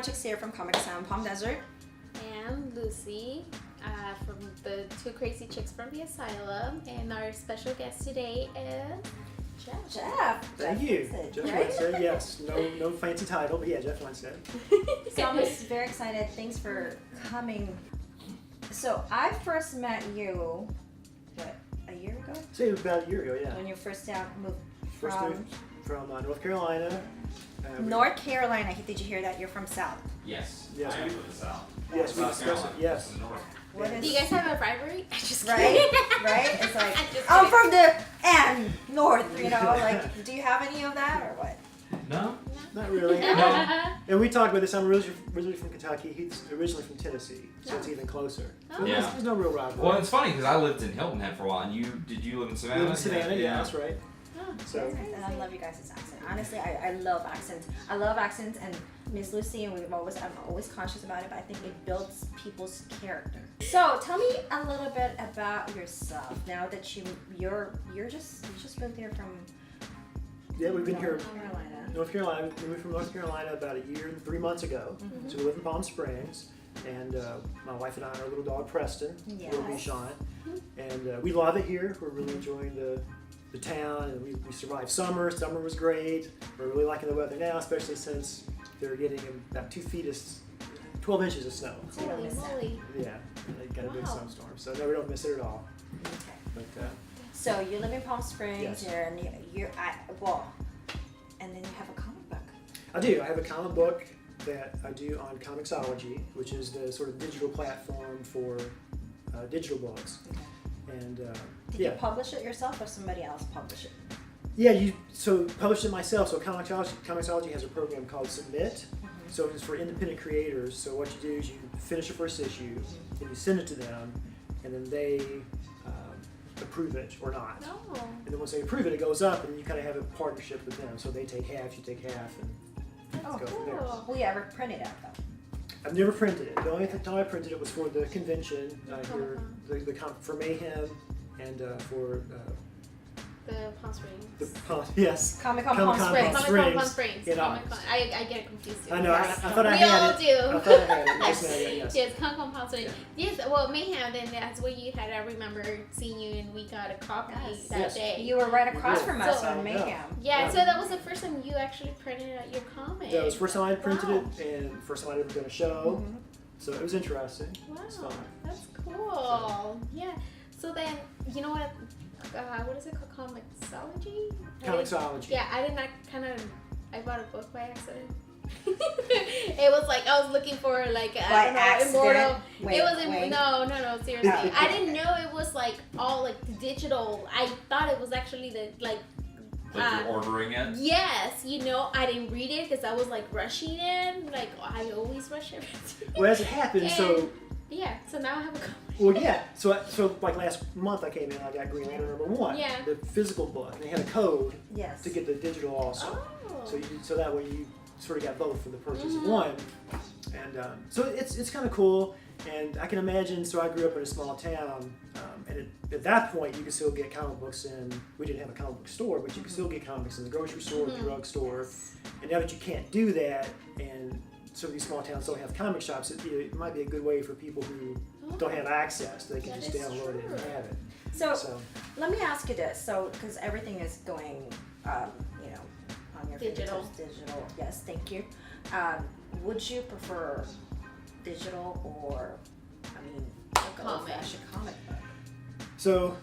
Chicks here from Comixology Palm Desert. And Lucy from the Two Crazy Chicks from the Asylum. And our special guest today is Jeff. Thank you. Winstead, Jeff right? Winstead, yes. No fancy title, but yeah, Jeff Winstead. So I'm just very excited. Thanks for coming. So I first met you, what, a year ago? Say about a year ago, yeah. When you first moved First from moved from North Carolina. North Carolina. Did you hear that? You're from South. Yes. Yes, I am we- from the South. Yes, we South discussed it. Carolina, Yes. from the north. What is Do you guys have a rivalry? I just right? kidding. Right? It's like I'm just I'm kidding. from the end north. You know, like do you have any of that or what? No? Not really. And we talked about this. I'm originally from Kentucky. He's originally from Tennessee, so it's even closer. So Oh. Yeah. there's no real rivalry. Well, it's funny because I lived in Hilton Head for a while, and did you live in We Savannah? live in Savannah, yeah, that's right. Oh, So And I love you guys' accent. Honestly, I love accents. I love accents, and Miss Lucy, and I'm always conscious about it, but I think it builds people's character. So tell me a little bit about yourself. Now that you just moved here from yeah, we've been here. North Carolina. North Carolina. We moved from North Carolina about a year and 3 months ago. Mhm. So we live in Palm Springs, and my wife and I and our little dog Preston, Yes. little Bichon, and we love it here. We're really enjoying the town, and we survived summer. Summer was great. We're really liking the weather now, especially since they're getting about 12 inches of snow. So you don't Holy miss that. moly. Yeah, they got a big Wow. snowstorm, so no, we don't miss it at all. Okay. But So you live in Palm Springs, Yes. and and then you have a comic book. I do. I have a comic book that I do on Comixology, which is the sort of digital platform for digital books. And Did yeah, you publish it yourself or somebody else publish it? yeah. So published it myself. So Comixology has a program called Submit. So it's for independent creators. So what you do is you finish the first issue, and you send it to them, and then they approve it or not. No. And then once they approve it, it goes up, and you kind of have a partnership with them. So they take half, you take half, and Oh, go from there. Cool. Will you ever print it out though? I've never printed it. The only time I printed it was for the convention here, for Mayhem, and for The Palm Springs. yes. Comic-Con Comic-Con Palm Springs. Palm Comic-Con Palm Springs. Springs. In Comic-Con. August. I get it confused too. I know. I Yes. thought I We had all it. do. I thought I had it. Yes, ma'am, yes. Yes, Comic-Con Palm Springs. Yes, well, Mayhem, then that's where you had, I remember seeing you and we got a copy Yes. that Yes. day. You were right across did. from us So- on Mayhem. Yeah, Yeah. so that was the first time you actually printed out your comic. That was the first time I printed Wow. it, and first time I'd ever done a show. Mhm. So it was interesting. Wow, It's fun. that's cool. Yeah. So then, you know what? What is it called? Comixology? Comixology. Yeah, I did not I bought a book by accident. It was like I was looking for like By I don't know, accident? immortal. Wait, it was wait. no, seriously. I didn't know it was like all like digital. I thought it was actually the like. Like you're ordering it? Yes, I didn't read it because I was like rushing in. Like I always rush everything. Well, as it happened, so Yeah, so now I have a comic. well, yeah. So like last month I came in, I got Green Lantern #1, Yeah. the physical book, and they had a code Yes. to get the digital also. Oh. So that way you sort of got both for the purchase of Mhm. one, and so it's kind of cool. And I can imagine. So I grew up in a small town, and at that point you could still get comic books in. We didn't have a comic book store, but you could still get comics in the grocery store, the Mhm. drugstore. And now that you can't do that, and some of these small towns don't have comic shops, it might be a good way for people who don't have access. They can That just is download it and true. have it. So So let me ask you this. So because everything is going, on your Digital. fingertips, digital. Yes, thank you. Would you prefer digital or, like an Comic. old-fashioned comic book? So,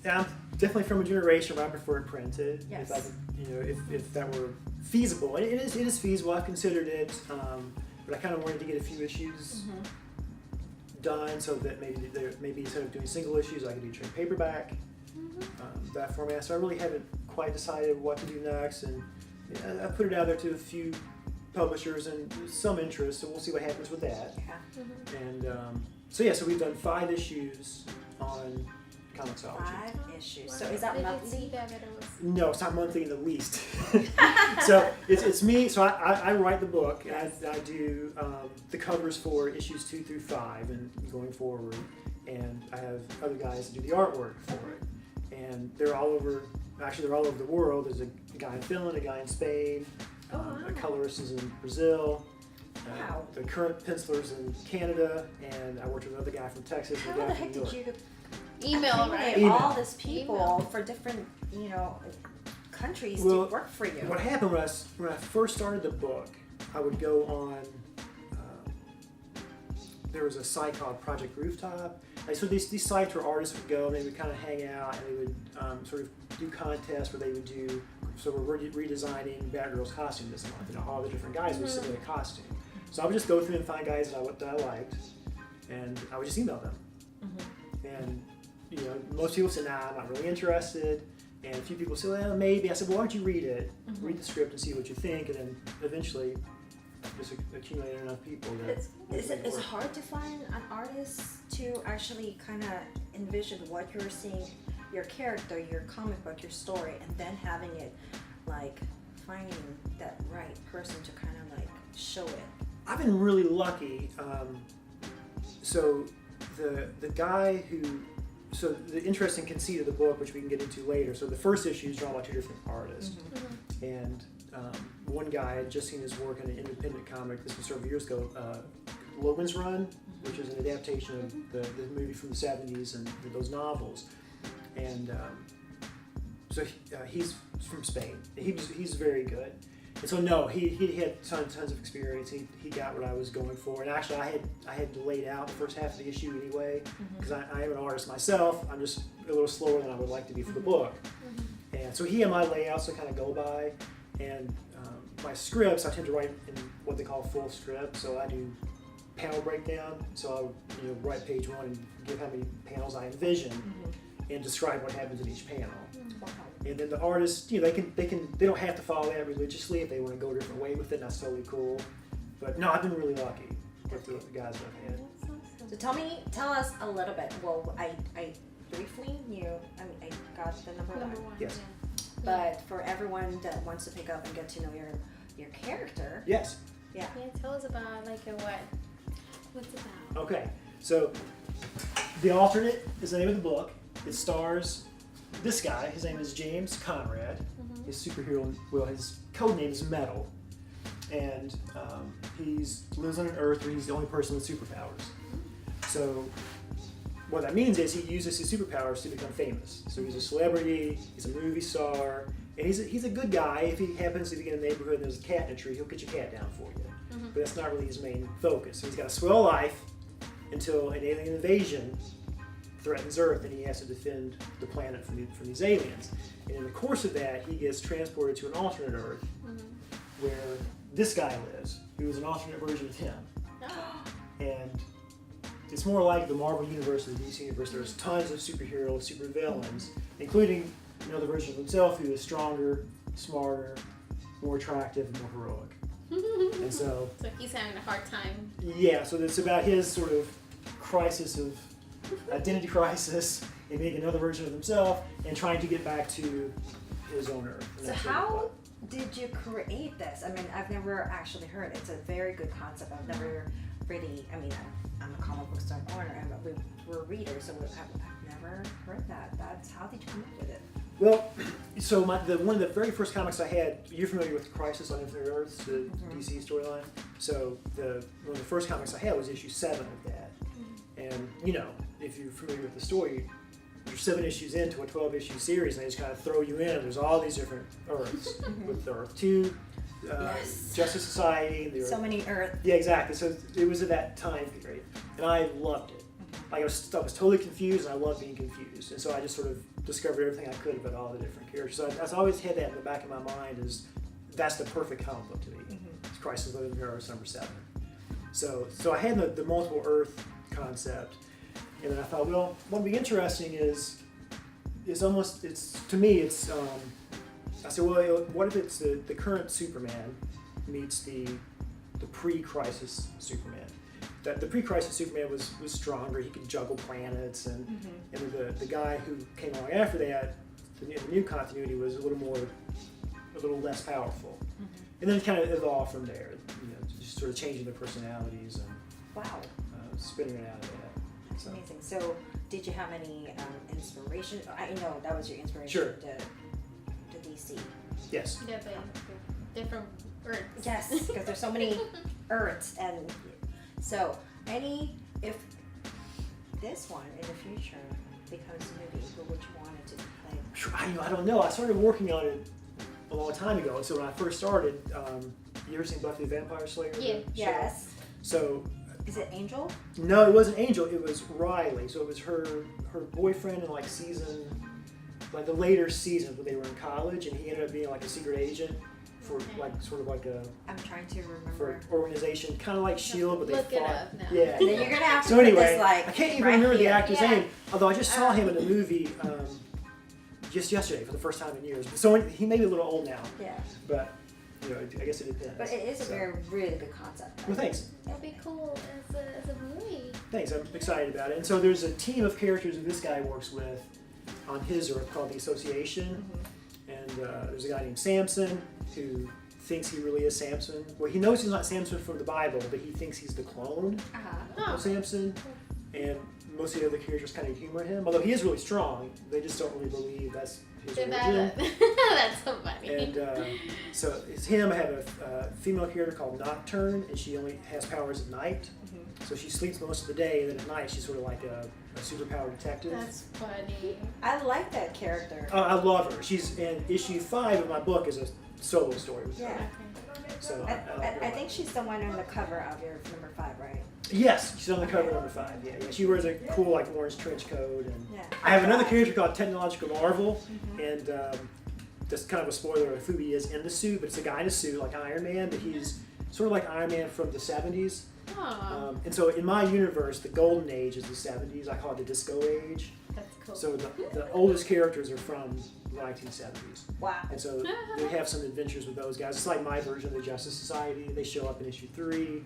yeah, I'm definitely from a generation where I prefer it printed. Yes. If I could, if that were feasible, and it is feasible. I've considered it, but I kind of wanted to get a few issues done so that maybe instead of doing single issues, I could do trade paperback, that format. So I really haven't quite decided what to do next, and I put it out there to a few publishers and some interest. So we'll see what happens with that. Yeah. And so we've done 5 issues on Comixology. 5 issues. So is that I didn't monthly? see that it was. No, it's not monthly in the least. So it's me. So I write the book, and I do the covers for issues 2 through 5 and going forward. And I have other guys that do the artwork for it. And they're all over. Actually, they're all over the world. There's a guy in Finland, a guy in Spain. Oh, wow. A colorist is in Brazil. Wow. The current penciler's in Canada, and I worked with another guy from Texas. How and a guy the from heck New did York. you Email, right? accumulate Email. all these people Email. for different, countries Well, to work for you? What happened when I first started the book, I would go on. There was a site called Project Rooftop. So these sites where artists would go and they would kind of hang out and they would sort of do contests where they would do. So we're redesigning Batgirl's costume this month. All the different guys would submit a costume. So I would just go through and find guys that I liked, and I would just email them. And most people said, "Nah, I'm not really interested." And a few people said, "Well, maybe." I said, "Well, why don't you read it? Read the script and see what you think." And then eventually, just accumulated enough people that Is it hard to find an artist to actually kind of envision what you're seeing, your character, your comic book, your story, and then having it like finding that right person to kind of like show it? I've been really lucky. So the guy who, so the interesting conceit of the book, which we can get into later. So the first issue is drawn by two different artists, and one guy had just seen his work in an independent comic. This was several years ago, Logan's Run, which is an adaptation of the movie from the 70s and those novels. And so he's from Spain. He's very good. And so no, he had tons of experience. He got what I was going for. And actually, I had laid out the first half of the issue anyway, because I am an artist myself. I'm just a little slower than I would like to be for the book. And so he had my layouts to kind of go by, and my scripts I tend to write in what they call full script. So I do panel breakdown. So I'll write page one and give how many panels I envision, and describe what happens in each panel. Wow. And then the artists, they don't have to follow that religiously if they want to go a different way with it. That's totally cool. But no, I've been really lucky with the guys that I've had. So tell us a little bit. Well, I briefly knew. I got the number one. Yes. But for everyone that wants to pick up and get to know your character, Yes. yeah. Tell us about what's it about? Okay. So The Alternate is the name of the book. It stars this guy. His name is James Conrad. His superhero, his code name is Metal, and he lives on an Earth where he's the only person with superpowers. So what that means is he uses his superpowers to become famous. So he's a celebrity, he's a movie star, and he's a good guy. If he happens to be in a neighborhood and there's a cat in a tree, he'll get your cat down for you. But that's not really his main focus. So he's got a swell life until an alien invasion threatens Earth, and he has to defend the planet from these aliens. And in the course of that, he gets transported to an alternate Earth where this guy lives, who is an alternate version of him. And it's more like the Marvel universe or the DC universe. There's tons of superheroes, super villains, including the version of himself who is stronger, smarter, more attractive, and more heroic. And so he's having a hard time. Yeah, so it's about his sort of crisis of identity crisis and being another version of himself and trying to get back to his own Earth. And So that's how did you create this? I mean, I've never actually heard it. It's a very good concept. I've never really, I'm a comic book store owner, and we're readers, so I've never heard that. How did you come up with it? Well, so one of the very first comics I had, you're familiar with Crisis on Infinite Earths, the DC storyline? So one of the first comics I had was issue 7 of that. And, if you're familiar with the story, you're 7 issues into a 12-issue series, and they just kind of throw you in. There's all these different Earths, with the Earth 2, Yes. Justice Society. So many Earth. Yeah, exactly. So it was at that time period, and I loved it. Like I was totally confused, and I loved being confused. And so I just sort of discovered everything I could about all the different characters. So I always had that in the back of my mind is that's the perfect comic book to me. It's Crisis on Infinite Earths number 7. So I had the multiple Earth concept, and then I thought, well, what would be interesting is to me I said, well, what if it's the current Superman meets the pre-crisis Superman? That the pre-crisis Superman was stronger. He could juggle planets, and the guy who came along after that, the new continuity, was a little less powerful. And then it kind of evolved from there. Just sort of changing their personalities and Wow. spinning it out of that. That's amazing. So did you have any inspiration? I know that was your inspiration. Sure. To DC. Yes. Yeah, but different Earths. Yes, because there's so many Earth, and so if this one in the future becomes a movie, who would you want it to play? I don't know. I started working on it a long time ago. So when I first started, you ever seen Buffy the Vampire Slayer? Yeah. the show? Yes. So Is it Angel? no, it wasn't Angel. It was Riley. So it was her boyfriend in like the later seasons when they were in college, and he ended up being like a secret agent for Okay. like sort of like a I'm trying to for remember. an organization, kind of like Shield, but they Look it fought. up now. Yeah. And then you're gonna have to So put anyway, this like I can't even right remember the here. actor's Yeah. name. Although I just saw him in a movie just yesterday for the first time in years. So he may be a little old now, Yeah, but you know, I guess it depends. but it is a So- really good concept. Well, thanks. That'd be cool as a movie. Thanks. I'm excited about it. And so there's a team of characters that this guy works with on his Earth called the Association. And there's a guy named Samson who thinks he really is Samson. Well, he knows he's not Samson from the Bible, but he thinks he's the clone Uh-huh. of Samson. And most of the other characters kind of humor him, although he is really strong. They just don't really believe that's his origin. That's so funny. And so it's him. I have a female character called Nocturne, and she only has powers at night. So she sleeps most of the day, and then at night she's sort of like a superpower detective. That's funny. I like that character. I love her. She's in issue 5 of my book is a solo story with her. Yeah. So I think she's the one on the cover of your number 5, right? Yes, she's on the cover number 5. Yeah. She wears a cool like orange trench coat, and Yeah. I have another character called Technological Marvel, and just kind of a spoiler of who he is in the suit, but it's a guy in a suit like Iron Man, but he's sort of like Iron Man from the 70s. Aw, And so in my universe, the golden age is the 70s. I call it the disco age. that's cool. So the oldest characters are from the 1970s. Wow. And so they have some adventures with those guys. It's like my version of the Justice Society. They show up in issue 3.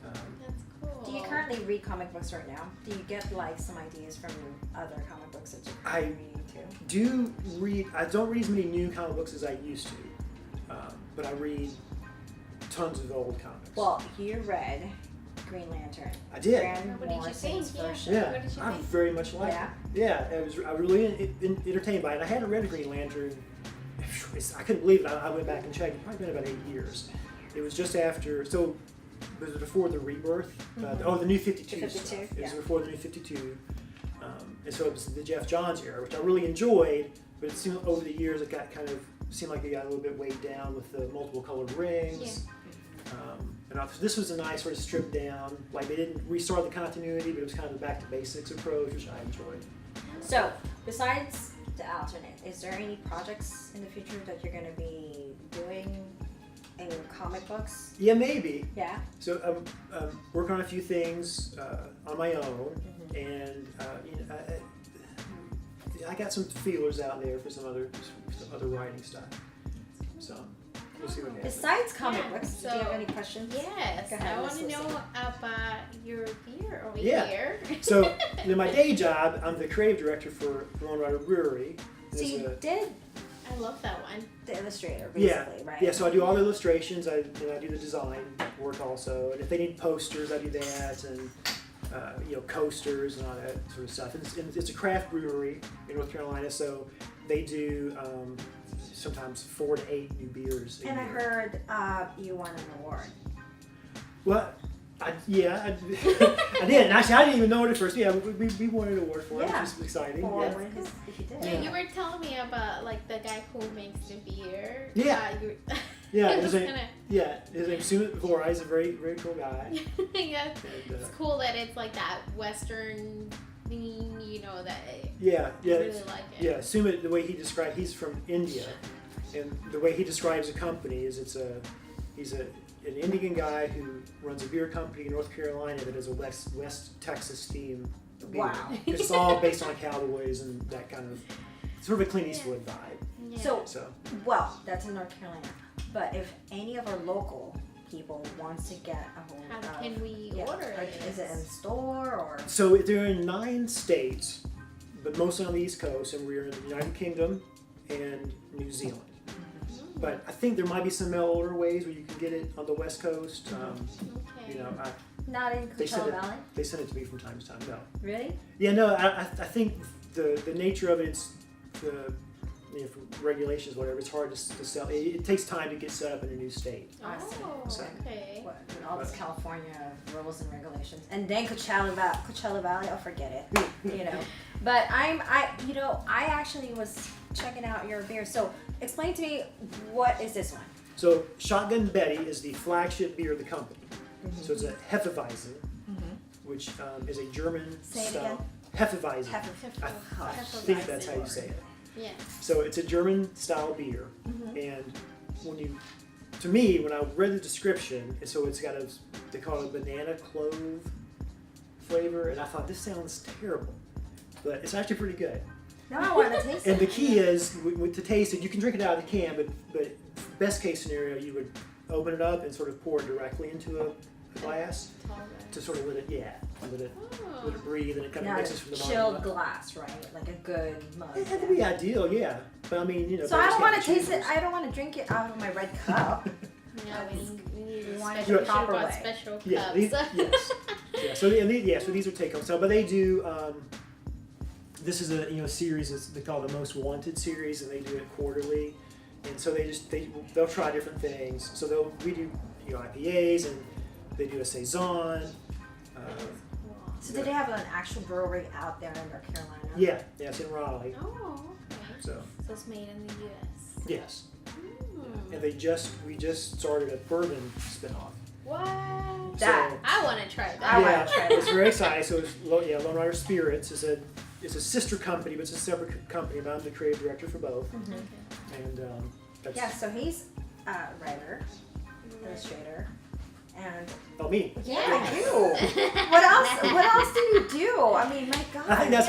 That's cool. Do you currently read comic books right now? Do you get like some ideas from other comic books that you're I reading too? I don't read as many new comic books as I used to, but I read tons of old comics. Well, you read Green Lantern. I did. Grant What did you Morrison's think? Yeah. version. Yeah, What did you I think? very much liked Yeah. it. Yeah, I was really entertained by it. I hadn't read Green Lantern. I couldn't believe it. I went back and checked. It's probably been about 8 years. It was just after. So it was before the Rebirth. The New 52 The 52, stuff. It was yeah. before the New 52. And so it was the Jeff Johns era, which I really enjoyed. But it seemed over the years it got seemed like it got a little bit weighed down with the multiple colored rings. This was a nice sort of stripped down. Like they didn't restart the continuity, but it was kind of a back to basics approach, which I enjoyed. So, besides the alternate, is there any projects in the future that you're going to be doing in comic books? Yeah, maybe. Yeah. So I'm working on a few things on my own, and I got some feelers out there for some other writing stuff. So we'll see what happens. Besides comic Yeah, books, do you so- have any questions? Yes, Go ahead, I want Miss to know Lucy. about your beer over Yeah. here. So in my day job, I'm the creative director for Lone Rider Brewery. And So it's you a- did I love that one. the illustrator, Yeah, basically, right? yeah. So I do all the illustrations. I do the design work also, and if they need posters, I do that, and coasters and all that sort of stuff. And it's a craft brewery in North Carolina, so they do sometimes 4 to 8 new beers a And I year. heard you won an award. Well, I did. And actually, I didn't even know it at first. Yeah, we won an award for it, Yeah. which is exciting. Or Yeah. what if you did? Yeah, Yeah. you were telling me about like the guy who makes the beer. Yeah. You Yeah, it his was name, his name's Sumit Vora. He's a very, very cool guy. yeah. And, It's cool that it's like that Western theme, that yeah, I yeah. really like it. Yeah, Sumit, the way he described, he's from India, and the way he describes a company is he's an Indian guy who runs a beer company in North Carolina that has a West Texas theme of beer. Wow. It's all based on cowboys and that kind of sort of a Clint Eastwood vibe. Yeah. So, well, that's in North Carolina. But if any of our local people wants to get a hold how of, can we yeah, order like, it? is it in store or? So they're in 9 states, but mostly on the East Coast, and we're in the United Kingdom and New Zealand. But I think there might be some mail order ways where you can get it on the West Coast. Okay. Not in They send Coachella it- Valley? They send it to me from time to time. No. Really? Yeah, no. I think the nature of it is from regulations, whatever, it's hard to sell. It takes time to get set up in a new state. Oh, So- okay. What, with all this California rules and regulations, and then Coachella Valley, oh forget it, you know. But I actually was checking out your beer. So explain to me, what is this one? So Shotgun Betty is the flagship beer of the company. So it's a Hefeweizen, which is a German Say it style. Hefeweizen. I think that's how you say it. Yeah. So it's a German style beer, and when I read the description, so it's got they call it a banana clove flavor, and I thought this sounds terrible, but it's actually pretty good. Now I want to taste it. And the key is to taste it. You can drink it out of the can, but best case scenario, you would open it up and sort of pour it directly into a glass to sort of let it breathe, and it kind of Now, mixes from the bottom chilled up. glass, right? Like a good mug. It had to be ideal, yeah. But I mean, So I don't want to beggars taste can't it. I don't want to drink it out of my red cup. Yeah, we need a want it special, the proper way. special cups. Yeah, yes. Yeah, so these are take-home. So, but they do. This is a series they call the Most Wanted series, and they do it quarterly. And so they'll try different things. So we do IPAs, and they do a saison. So did they have an actual brewery out there in North Carolina? Yeah, it's in Raleigh. Oh, okay. So So it's made in the U.S. yes, Mm. and we just started a bourbon spinoff. What? That- I want to try that. I wanna try it. It's very exciting. So it's Lone Rider Spirits is a sister company, but it's a separate company. But I'm the creative director for both, Okay. and that's Yeah. So he's a writer, illustrator, and me. yeah, you. What else? What else do you do? I mean, my God. I think that's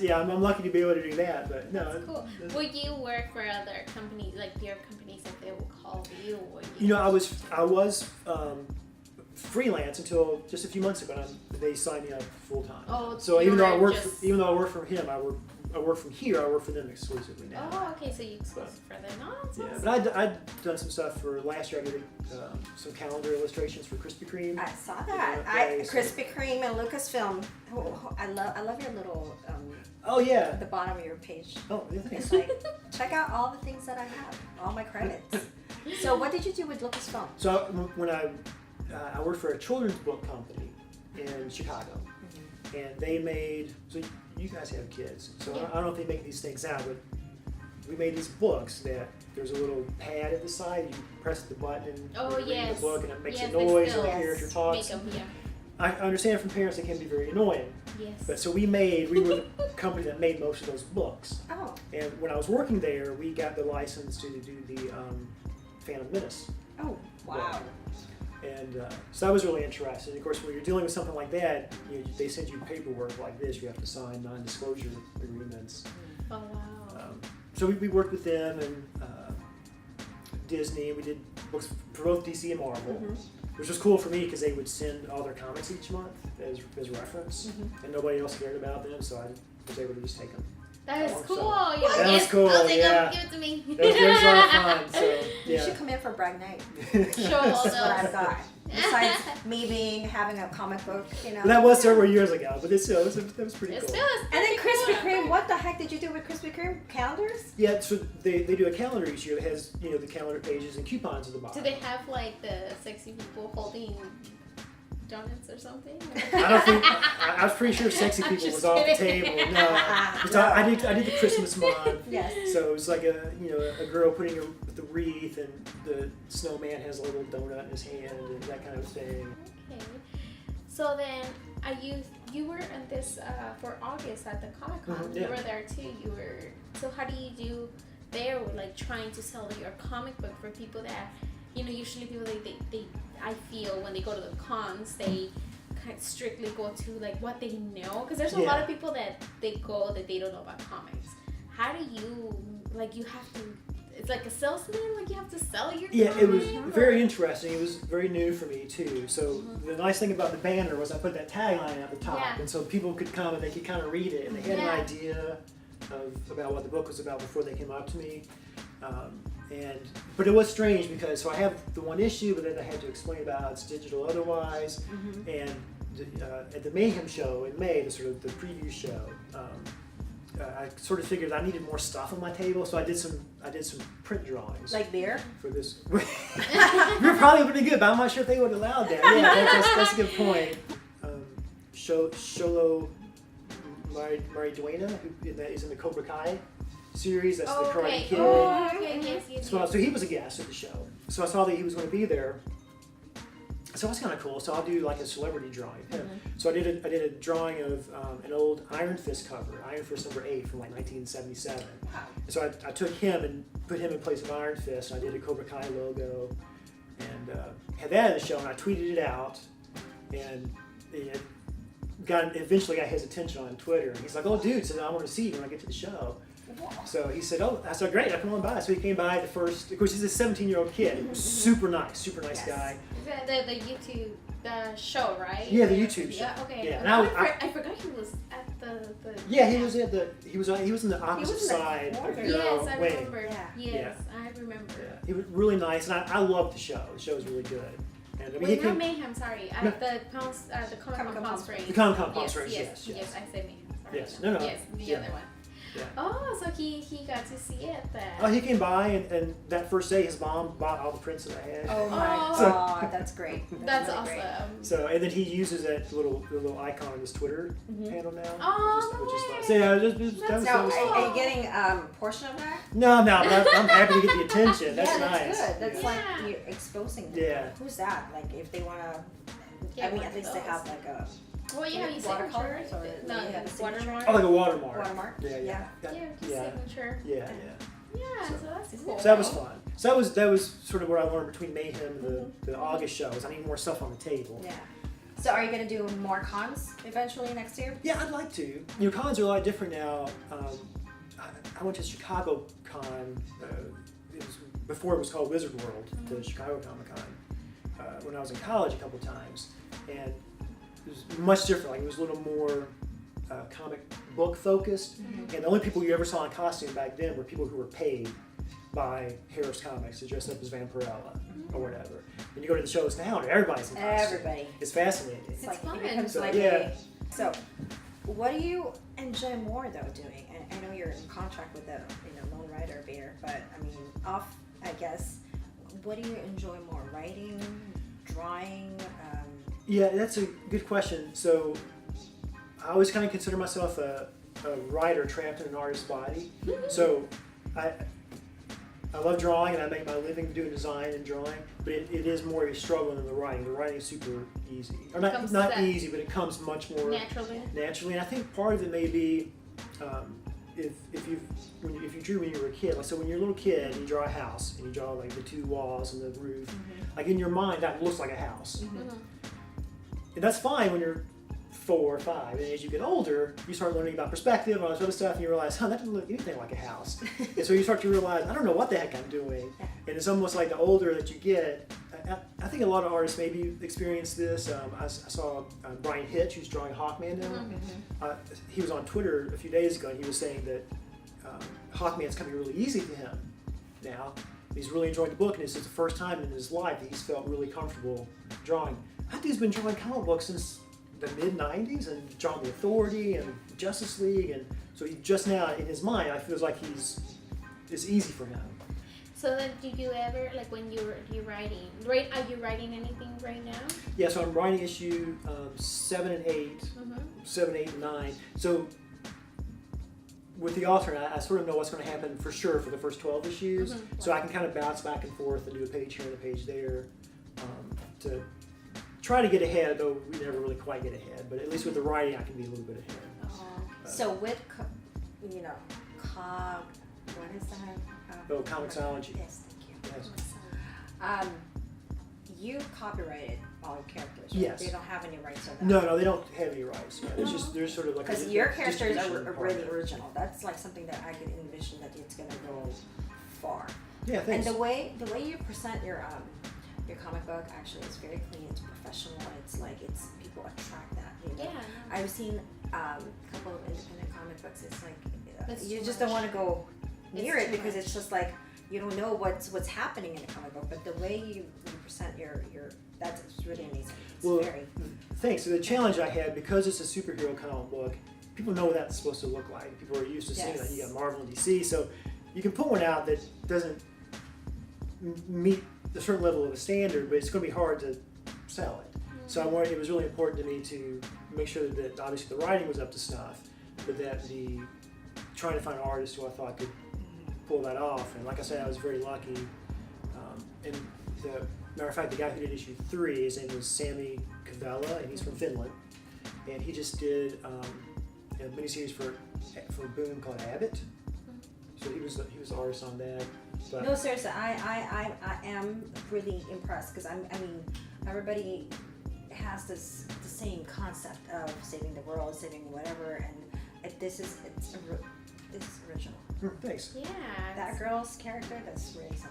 yeah. enough. I'm lucky to be able to do that. But no, That's cool. Will you work for other companies, like beer companies, if they will call you? Or I was freelance until just a few months ago. And they signed me up full time. Oh, so you even though I were work just- even though I work for him, I work from here. I work for them exclusively now. Oh, okay. So you exclusive for them. Oh, that's Yeah, awesome. but I'd done some stuff for last year. I did some calendar illustrations for Krispy Kreme. I saw that. Okay, so- Krispy Kreme and Lucasfilm. I love your little Oh yeah. at the bottom of your page. Oh yeah. Thanks. It's like, check out all the things that I have, all my credits. So what did you do with Lucasfilm? So when I worked for a children's book company in Chicago, and they made. So you guys have kids, so Yeah. I don't know if they make these things out, but we made these books that there's a little pad at the side. You press the button and Oh, you read yes. the book, and it makes Yes, a they noise still when the character Make talks. them, yeah. I understand from parents it can be very annoying, Yes. but so we were the company that made most of those books. Oh, And when I was working there, we got the license to do the Phantom Menace. oh, wow. And so that was really interesting. Of course, when you're dealing with something like that, they send you paperwork like this. You have to sign non-disclosure agreements. Oh wow. So we worked with them and Disney. We did books for both DC and Marvel, which was cool for me because they would send all their comics each month as reference, and nobody else cared about them, so I was able to just take them. That is Oh, cool. so- Yeah, That was yes, cool, I'll take yeah. them. Give it to me. It was a lot of fun. So You yeah. should come in for Bragg Night. Show all That's what I've those. got. Besides me having a comic book, That was several years ago, but that was pretty It cool. still is And then pretty Krispy cool. Kreme, what the heck did you do with Krispy Kreme? Calendars? Yeah, so they do a calendar each year that has the calendar pages and coupons at the bottom. Do they have like the sexy people holding donuts or something? I don't think I was pretty sure sexy I'm people just was off the kidding. table. No, so I did the Christmas month. Yes. So it was like a girl putting the wreath, and the snowman has a little donut in his hand and that kind of thing. Okay. So then, you were in this for August at the Comic-Con. Mhm, You yeah. were there too. So how do you do there with like trying to sell your comic book for people that usually people they I feel when they go to the cons they kind of strictly go to like what they know, because there's a lot of people that they go that they don't know about comics. How do you you have to? It's like a salesman, like you have to sell your Yeah, it was comic, very or- interesting. It was very new for me too. So the nice thing about the banner was I put that tagline at the top, Yeah. and so people could come and they could kind of read it, and they had Yeah. an idea about what the book was about before they came up to me. But it was strange because I have the one issue, but then I had to explain about how it's digital otherwise. And at the Mayhem show in May, the preview show, I sort of figured I needed more stuff on my table, so I did some print drawings Like beer? for this. You're probably pretty good, but I'm not sure if they would allow that. Yeah, that's a good point. Sholo Mariduena, who is in the Cobra Kai series. That's the Karate Kid. Oh, okay. Yes. So he was a guest at the show. So I saw that he was going to be there. So that's kind of cool. So I'll do like a celebrity drawing of him. So I did a drawing of an old Iron Fist cover, Iron Fist #8 from like 1977. Wow. And so I took him and put him in place of Iron Fist. And I did a Cobra Kai logo and had that at the show. And I tweeted it out, and it eventually got his attention on Twitter. And he's like, "Oh, dude, so I want to see you when I get to the show." So he said, "Oh, I said, great, I'll come on by." So he came by the first. Of course, he's a 17-year-old kid. Super nice guy. The YouTube show, right? Yeah, the YouTube show. Yeah, okay. Yeah, and I forgot he was at the. Yeah, he was in the opposite side of the Yes, I wing. remember. Yeah. Yes, I remember. Yeah, he was really nice, and I loved the show. The show was really good. And I mean, Wait, not Mayhem, sorry. No. The Comic-Con Palm Springs. The Comic-Con Palm Springs, yes. Yes, I said Mayhem. Sorry. Yes, no. Yes, the other one. Yeah. Oh, so he got to see it then. Oh, he came by, and that first day, his mom bought all the prints that I had. Oh my Oh. god, that's great. That's really awesome. great. So, and then he uses that little icon on his Twitter handle now. Oh, which is no fun. way. So yeah, that Now, was fun. are you getting a portion of that? No, but I'm happy to get the attention. That's yeah, nice. that's good. That's Yeah. like you're exposing them. Yeah. Who's that? Like, if they want to, Yeah, I mean, one at of least they those. have like a Well, you have your watercolors signature. or No, you have a signature? watermark. Oh, like a watermark. watermark. Yeah. Yeah, your signature. Yeah. Yeah, so that's cool. So that was fun. So that was sort of what I learned between Mayhem and the August shows. I need more stuff on the table. Yeah. So are you gonna do more cons eventually next year? Yeah, I'd like to. You know, cons are a lot different now. I went to Chicago Con. Before it was called Wizard World, the Chicago Comic Con, when I was in college a couple times, and it was much different. Like, it was a little more comic book focused, and the only people you ever saw in costume back then were people who were paid by Harris Comics to dress up as Vampirella or whatever. And you go to the shows now, and everybody's in costume. Everybody. It's fascinating. It's like fun. it becomes So, like yeah. So, what do you enjoy more though doing? And I know you're in contract with the lone writer bear, but I mean I guess. What do you enjoy more? Writing, drawing? Yeah, that's a good question. So I always kind of consider myself a writer trapped in an artist's body. So I love drawing, and I make my living doing design and drawing, but it is more of a struggle than the writing. The writing is super easy. Or not easy, but it comes much more naturally. And I think part of it may be if you drew when you were a kid, like, so when you're a little kid and you draw a house and you draw like the two walls and the roof, like in your mind that looks like a house. And that's fine when you're 4 or 5. And as you get older, you start learning about perspective and all this other stuff, and you realize, that doesn't look anything like a house. And so you start to realize, I don't know what the heck I'm doing. And it's almost like the older that you get, I think a lot of artists maybe experience this. I saw Brian Hitch, who's drawing Hawkman now. He was on Twitter a few days ago, and he was saying that Hawkman's coming really easy to him now. He's really enjoying the book, and it's the first time in his life that he's felt really comfortable drawing. That dude's been drawing comic books since the mid-90s and drawing The Authority and Justice League, and so he just now, in his mind, I feels like it's easy for him. So then, do you ever, like, when you're writing, are you writing anything right now? Yeah, so I'm writing issue 7 and 8, 7, 8, and 9. So with the alternate, I sort of know what's going to happen for sure for the first 12 issues. So I can kind of bounce back and forth and do a page here and a page there to try to get ahead, though we never really quite get ahead. But at least with the writing, I can be a little bit ahead. So with what is that? Comixology. Yes, thank you. Yes. You copyrighted all your characters, right? Yes. They don't have any rights on that. No, they don't have any rights. Yeah, there's sort of like Because a your characters distribution are part really of it. original. That's like something that I can envision that it's gonna go far. Yeah, And thanks. the way you present your comic book actually is very clean. It's professional. It's like people attract that. You know? Yeah. I've seen a couple of independent comic books. It's like That's you too just much. don't want to go near It's it too because much. it's just like you don't know what's happening in a comic book. But the way you present your that's really amazing. It's Well, very thanks. So the challenge I had, because it's a superhero comic book, people know what that's supposed to look like. People are used to seeing that. You got Yes. Marvel and DC, so you can put one out that doesn't meet a certain level of a standard, but it's going to be hard to sell it. So it was really important to me to make sure that obviously the writing was up to snuff, but that trying to find artists who I thought could pull that off. And like I said, I was very lucky. And matter of fact, the guy who did issue 3, his name was Sami Kavela, and he's from Finland. And he just did a miniseries for Boom called Abbott. So he was the artist on that. But No, seriously, I am really impressed because I mean, everybody has the same concept of saving the world, saving whatever, and this is original. Thanks. Yeah. That girl's character, that's really something.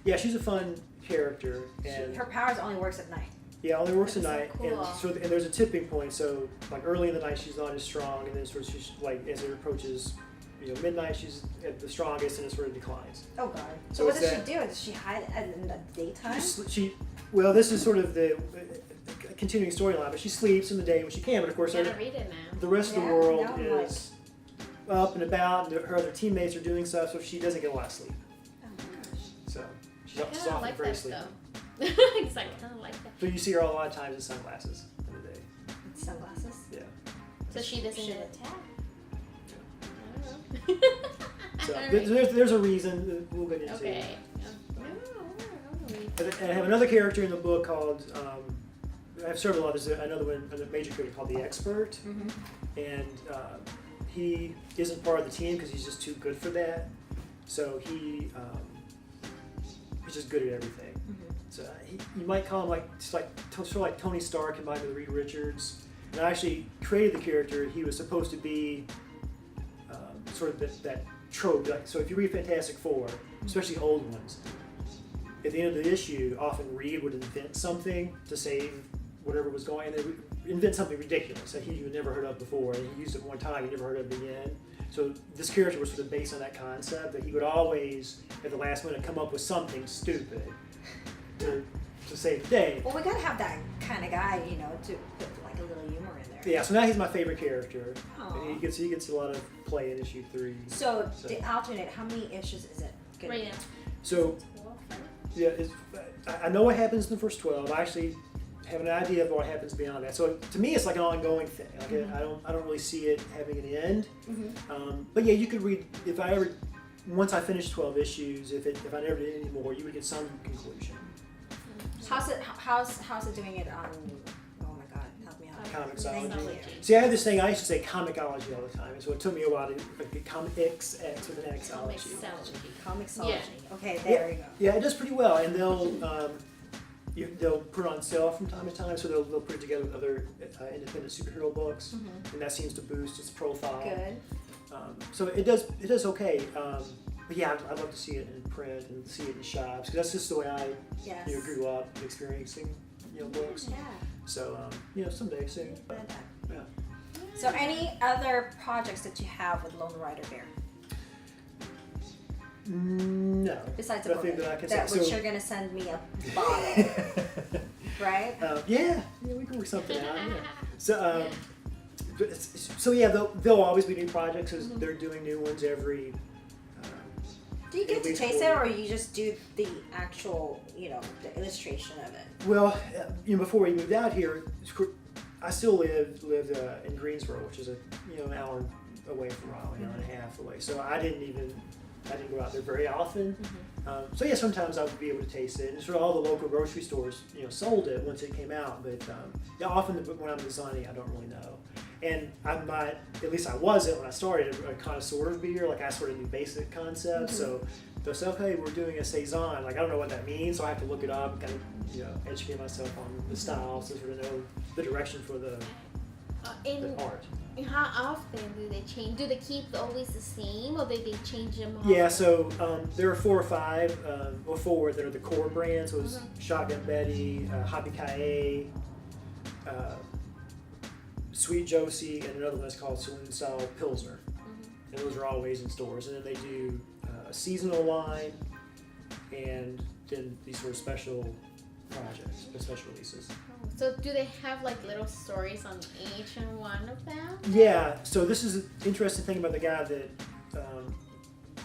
Yeah, she's a fun character, and Her powers only works at night. yeah, only works at That's so night, cool. and there's a tipping point. So like early in the night, she's not as strong, and then sort of she's like as it approaches, midnight, she's at the strongest, and it sort of declines. Oh God. So So what it's does that- she do? Does she hide in the daytime? Well, this is sort of the continuing storyline, but she sleeps in the day when she can. But of course, Gotta read it now. the rest of the Yeah, world now I'm is up and about, and her other teammates are doing stuff, so she doesn't get a lot of sleep. Oh my gosh. So she's I often kinda like very that sleepy. though. It's like, I kind of like that. So you see her a lot of times in sunglasses in the day. With sunglasses. Yeah. So she doesn't Shit. get attacked. I So don't know. there's a reason that we'll get into. Okay. And I have another character in the book called, I have several others. Another one, a major character called the Expert. Mm-hmm. And he isn't part of the team because he's just too good for that. So he's just good at everything. Mm-hmm. So you might call him sort of like Tony Stark combined with Reed Richards. And I actually created the character. He was supposed to be sort of that trope. Like, so if you read Fantastic Four, especially old ones, at the end of the issue, often Reed would invent something to save whatever was going on. They would invent something ridiculous that he had never heard of before, and he used it one time, he never heard of it again. So this character was sort of based on that concept, that he would always, at the last minute, come up with something stupid to save the day. Well, we gotta have that kind of guy, to put like a little humor in there. Yeah, so now he's my favorite character, Aw. and he gets a lot of play in issue 3. So the alternate, how many issues is it? gonna Right be? now. So yeah, I know what happens in the first 12. I actually have an idea of what happens beyond that. So to me, it's like an ongoing thing. Like Mhm. I don't really see it having an end. Mm-hmm. But yeah, you could read once I finish 12 issues. If I never did any more, you would get some conclusion. How's it doing it on? Oh my God, help me out. Comixology. Thank you. See, I had this thing. I used to say Comixology all the time, and so it took me a while to get Comics X with an Xology. Comixology. Yeah. Okay, there you go. Yeah, it does pretty well, and they'll put it on sale from time to time. So they'll put it together with other independent superhero books, Mhm. and that seems to boost its profile. Good. So it does okay. But yeah, I'd love to see it in print and see it in shops, because that's just the way I Yes. grew up experiencing books. Yeah. So someday soon. Good. Yeah. So any other projects that you have with Lone Rider Bear No. besides the Nothing book that I can that say. which So- you're gonna send me a bottle, right? Yeah, we can work something out. Yeah. So, so yeah, there'll always be new projects because they're doing new ones every. Do you get to least taste 4 it, or you just do the actual, the illustration of it? Well, before we moved out here, I still lived in Greensboro, which is an hour away from Raleigh, an hour and a half away. So I didn't go out there very often. So yeah, sometimes I would be able to taste it, and sort of all the local grocery stores, sold it once it came out. But yeah, often when I'm designing, I don't really know. And I'm not, at least I wasn't when I started, a connoisseur of beer. Like I sort of knew basic concepts. So they'll say, okay, we're doing a saison. Like I don't know what that means, so I have to look it up and kind of educate myself on the style, so sort of know the direction for the art. And how often do they change? Do they keep always the same, or do they change them? Yeah, so there are 4 or 5, or 4 that are the core brands. So it's Shotgun Betty, Hoppy Kaye, Sweet Josie, and another one that's called Saloon Style Pilsner. And those are always in stores. And then they do a seasonal line, and then these sort of special projects, special releases. Oh, So do they have like little stories on each and one of them? Yeah, so this is an interesting thing about the guy that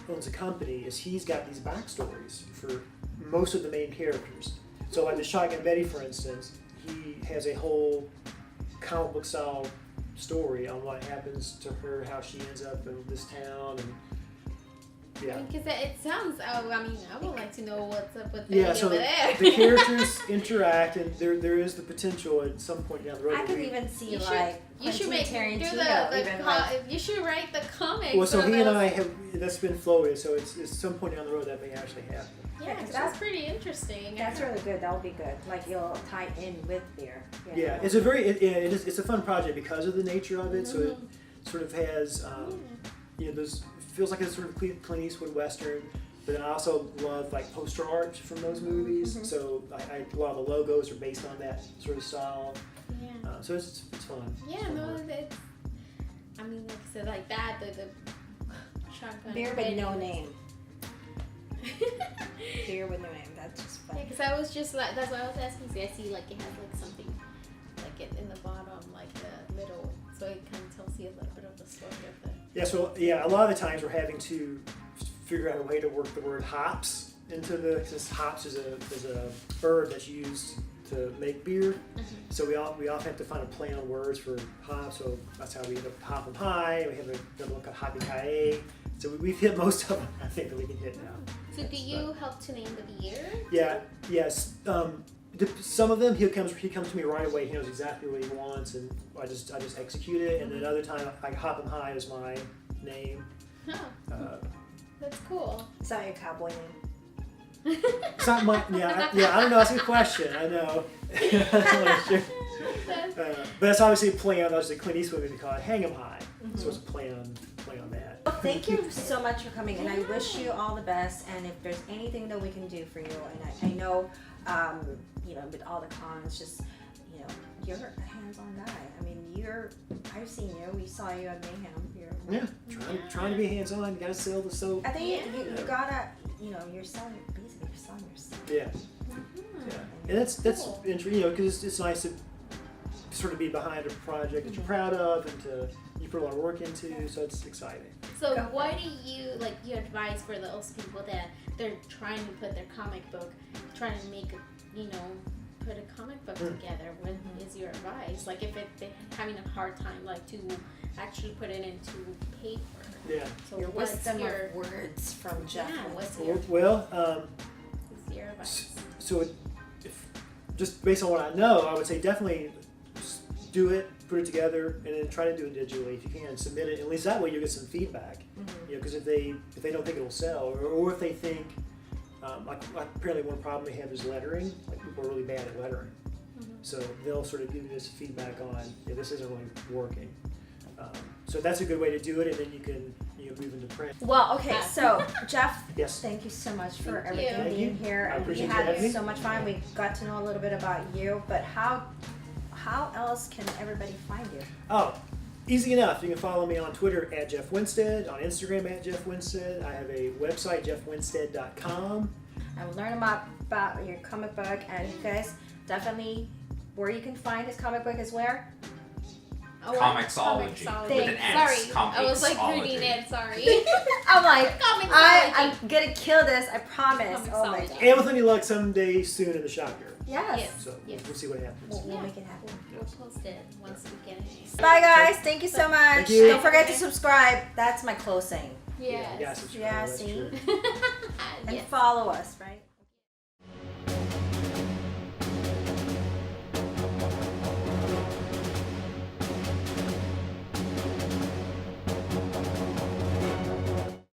owns a company is he's got these backstories for most of the main characters. So like the Shotgun Betty, for instance, he has a whole comic book style story on what happens to her, how she ends up in this town, and yeah. Because it sounds. Oh, I mean, I would like to know what's up with Yeah, Betty so over there. the characters interact, and there is the potential at some point down the road. I that could we- even see You should- like You should make Tarantino do the even like, you should write the comics. Well, so of he and those- I have that's been floated. So it's some point down the road that may actually happen. Yeah, 'cause Yeah, that's pretty interesting. that's really good. That would be good. Like you'll tie in with beer. Yeah, it's a very it's a fun project because of the nature of it. So it Mm-hmm. sort of has you know those feels like a sort of Clint Eastwood Western. But then I also love like poster art from those movies. Mhm. So a lot of the logos are based on that sort of style. Yeah. So it's fun. Yeah, It's fun no, work. it's. I mean, like I said, like that, the shotgun. Beer with Betty. no name. Beer with no name. That's just fun. Yeah, because I was just like, that's what I was asking. See, I see like it has like something, like it in the bottom, like the little, so it kind of tells you a little bit of the story of the. Yeah, so yeah, a lot of the times we're having to figure out a way to work the word hops into the, because hops is a herb that's used to make beer. So we often have to find a play on words for hops. So that's how we end up hop 'em high. We have another one called hoppy kaye. So we've hit most of them. I think that we can hit now. So do you help to name the beer? Yeah. Yes. Some of them he comes to me right away. He knows exactly what he wants, and I just execute it. And then other time, like hop 'em high is my name. Huh, that's cool. It's not your cowboy name. It's not my yeah. I don't know. That's a good question. I know. I'm not sure. But it's obviously a play on. There's a Clint Eastwood movie called "Hang 'Em High," so it's a play on that. Well, thank you so much for coming, and I wish you all the best. And if there's anything that we can do for you, and I know, you know, with all the cons, just you know, you're a hands-on guy. I mean, I've seen you. We saw you at Mayhem. Yeah, trying to be hands-on. You gotta sell the soap. I think you gotta, you know, you're selling yourself. Yeah. Yeah, and that's Cool. you know, because it's nice to sort of be behind a project that you're proud of and to you put a lot of work into, so it's exciting. So Go. what do you like your advice for those people that they're trying to put their comic book, trying to make you know, put a comic book together? What is your advice? Like if they're having a hard time like to actually put it into paper. Yeah. So Your what's wisdom your of words from Jeff. yeah, what's Winstead. your, Well, what's your advice? so if just based on what I know, I would say definitely do it, put it together, and then try to do it digitally if you can. Submit it. At least that way you get some feedback. You know, because if they don't think it'll sell, or if they think like apparently one problem they have is lettering. Like people are really bad at lettering, so they'll sort of give you this feedback on this isn't really working. So that's a good way to do it, and then you can move into print. Well, okay, so Jeff, Yes. thank you so much for Thank everything you. Thank being you. here. I And we appreciate you had having me. so much fun. We got to know a little bit about you, but how else can everybody find you? Oh, easy enough. You can follow me on Twitter at Jeff Winstead, on Instagram at Jeff Winstead. I have a website, jeffwinstead.com. I will learn about your comic book, and you guys definitely where you can find his comic book is where? Oh, Comixology. With an S, Sorry, I was like Comixology. reading it. Sorry. I'm like, Comixology. I'm gonna kill this. I promise. Oh my Comixology. god. And with any luck, someday soon in the shop here. Yes. Yes. So Yes. we'll see what happens. We'll make it happen. We'll post it once we get it. Bye guys. Thank you so much. Thank you. Don't forget to subscribe. That's my closing. Yes. Yeah, subscribe, Yeah, that's see? true. And Yes. follow us, right?